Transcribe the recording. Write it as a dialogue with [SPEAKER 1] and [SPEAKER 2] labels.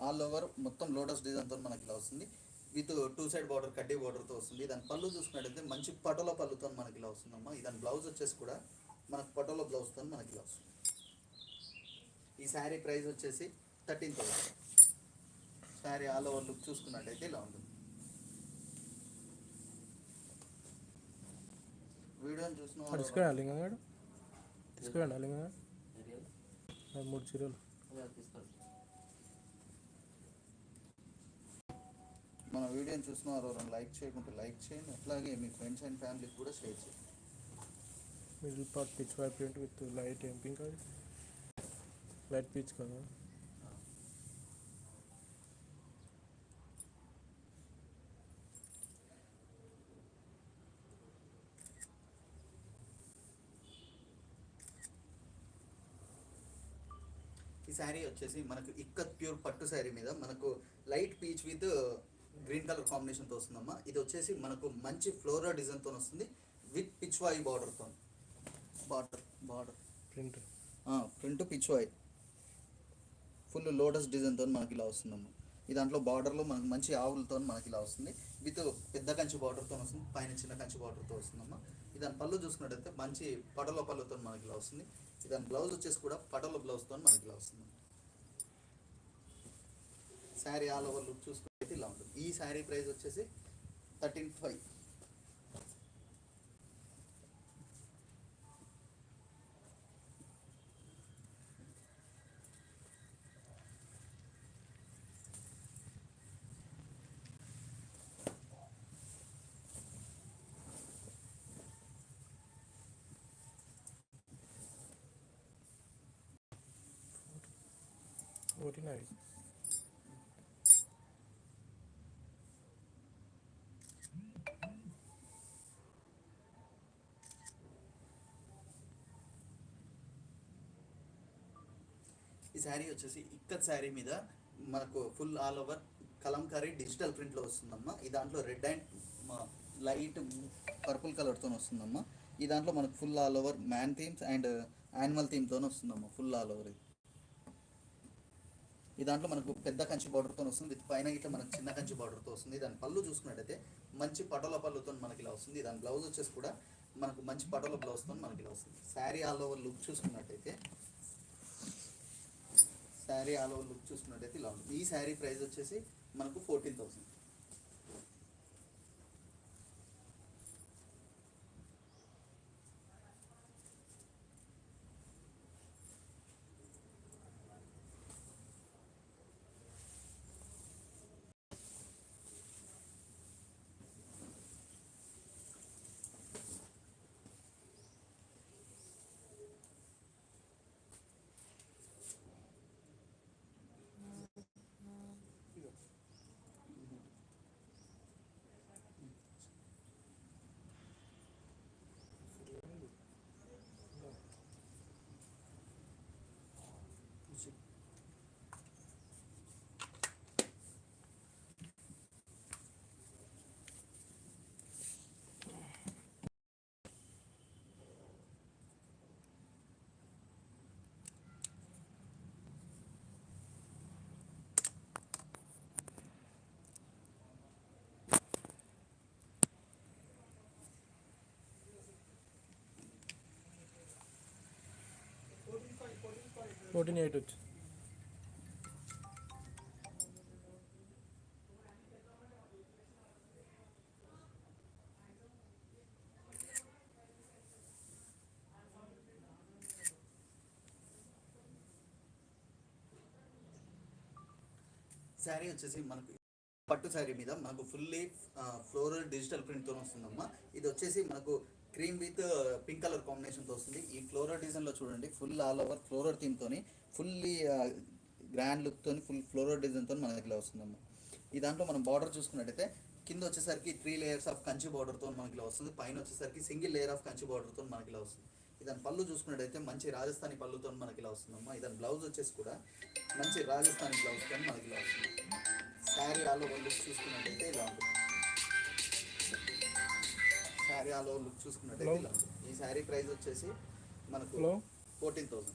[SPEAKER 1] All over మొత్తం lotus డిజైన్తో మనకి ఇలా వస్తుంది. విత్ 2 సైడ్ బార్డర్ కడ్డీ బార్డర్తో వస్తుంది. దాని పళ్ళు చూసుకున్నట్టయితే మంచి పటోలా పళ్ళుతో మనకి ఇలా వస్తుందమ్మా. దాని బ్లౌజ్ వచ్చేసి కూడా మనకు పటోలా బ్లౌజ్తో మనకి ఇలా వస్తుంది. ఈ శారీ ప్రైస్ వచ్చేసి 13,000. శారీ ఆల్ ఓవర్ లుక్ చూసుకున్నట్టయితే ఇలా ఉంటుంది. వీడియోని చూసిన
[SPEAKER 2] మూడు చీరలు
[SPEAKER 1] మన వీడియోని చూసిన వారు లైక్ చేయకుంటే లైక్ చేయండి, అట్లాగే మీ ఫ్రెండ్స్ అండ్ ఫ్యామిలీకి కూడా షేర్ చేయండి.
[SPEAKER 2] మిడిల్ పార్ట్ పిచ్ వై print with light pink, light peach కదా.
[SPEAKER 1] ఈ శారీ వచ్చేసి మనకు ఇక్కత్ ప్యూర్ పట్టు శారీ మీద మనకు light peach with green colour కాంబినేషన్తో వస్తుందమ్మా. ఇది వచ్చేసి మనకు మంచి ఫ్లోరల్ డిజైన్తో వస్తుంది విత్ పిచ్వాయి బార్డర్తో. Border print pichwai full lotus డిజైన్తో మనకి ఇలా వస్తుందమ్మా. ఈ దాంట్లో బార్డర్లో మనకు మంచి ఆవులతో మనకి ఇలా వస్తుంది. విత్ పెద్ద కంచి బార్డర్తో వస్తుంది, పైన చిన్న కంచి బార్డర్తో వస్తుందమ్మా. దాని పళ్ళు చూసుకున్నట్టయితే మంచి పటోలా పళ్ళుతో మనకి ఇలా వస్తుంది. దాని బ్లౌజ్ వచ్చేసి కూడా పటోలా బ్లౌజ్తో మనకి ఇలా వస్తుంది. శారీ ఆల్ ఓవర్ లుక్ చూసుకుంటే ఇలా ఉంటుంది. ఈ శారీ ప్రైస్ వచ్చేసి 13,500. ఈ శారీ వచ్చేసి ఇక్కత్ శారీ మీద మనకు full all over Kalamkari digital ప్రింట్లో వస్తుందమ్మా. ఈ దాంట్లో రెడ్ అండ్ లైట్ పర్పుల్ కలర్తో వస్తుందమ్మా. ఈ దాంట్లో మనకు full all over man themes and animal థీమ్తో వస్తుందమ్మా. ఫుల్ ఆల్ ఓవర్ ఈ దాంట్లో మనకు పెద్ద కంచి బార్డర్తో వస్తుంది, విత్ పైన ఇట్లా మనకు చిన్న కంచి బార్డర్తో వస్తుంది. దాని పళ్ళు చూసుకున్నట్టయితే మంచి పటోలా పళ్ళుతో మనకి ఇలా వస్తుంది. దాని బ్లౌజ్ వచ్చేసి కూడా మనకు మంచి పటోలా బ్లౌజ్తో మనకి ఇలా వస్తుంది. శారీ ఆల్ ఓవర్ లుక్ చూసుకున్నట్టయితే ఇలా ఉంటుంది. ఈ శారీ ప్రైస్ వచ్చేసి మనకు 14,000.
[SPEAKER 2] $14,800 వచ్చి.
[SPEAKER 1] శారీ వచ్చేసి మనకు పట్టు శారీ మీద మనకు ఫుల్లీ ఫ్లోరల్ డిజిటల్ ప్రింట్తో వస్తుందమ్మా. ఇది వచ్చేసి మనకు క్రీమ్ విత్ పింక్ కలర్ కాంబినేషన్తో వస్తుంది. ఈ ఫ్లోరల్ డిజైన్లో చూడండి ఫుల్ ఆల్ ఓవర్ ఫ్లోరల్ థీమ్తో ఫుల్లీ గ్రాండ్ లుక్తో ఫుల్ ఫ్లోరల్ డిజైన్తో మన దగ్గర వస్తుందమ్మా. ఈ దాంట్లో మనం బార్డర్ చూసుకున్నట్టయితే కింద వచ్చేసరికి 3 లేయర్స్ ఆఫ్ కంచి బార్డర్తో మనకి ఇలా వస్తుంది. పైన వచ్చేసరికి సింగిల్ లేయర్ ఆఫ్ కంచి బార్డర్తో మనకి ఇలా వస్తుంది. దాని పళ్ళు చూసుకున్నట్టయితే మంచి రాజస్థానీ పళ్ళుతో మనకి ఇలా వస్తుందమ్మా. దాని బ్లౌజ్ వచ్చేసి కూడా మంచి రాజస్థానీ బ్లౌజ్తో మనకి ఇలా వస్తుంది. శారీ ఆల్ ఓవర్ లుక్ చూసుకున్నట్టయితే ఇలా ఉంటుంది. శారీ ఆల్ ఓవర్ లుక్ చూసుకున్నట్టయితే ఇలా ఉంటుంది. ఈ శారీ ప్రైస్ వచ్చేసి మనకు 14,000.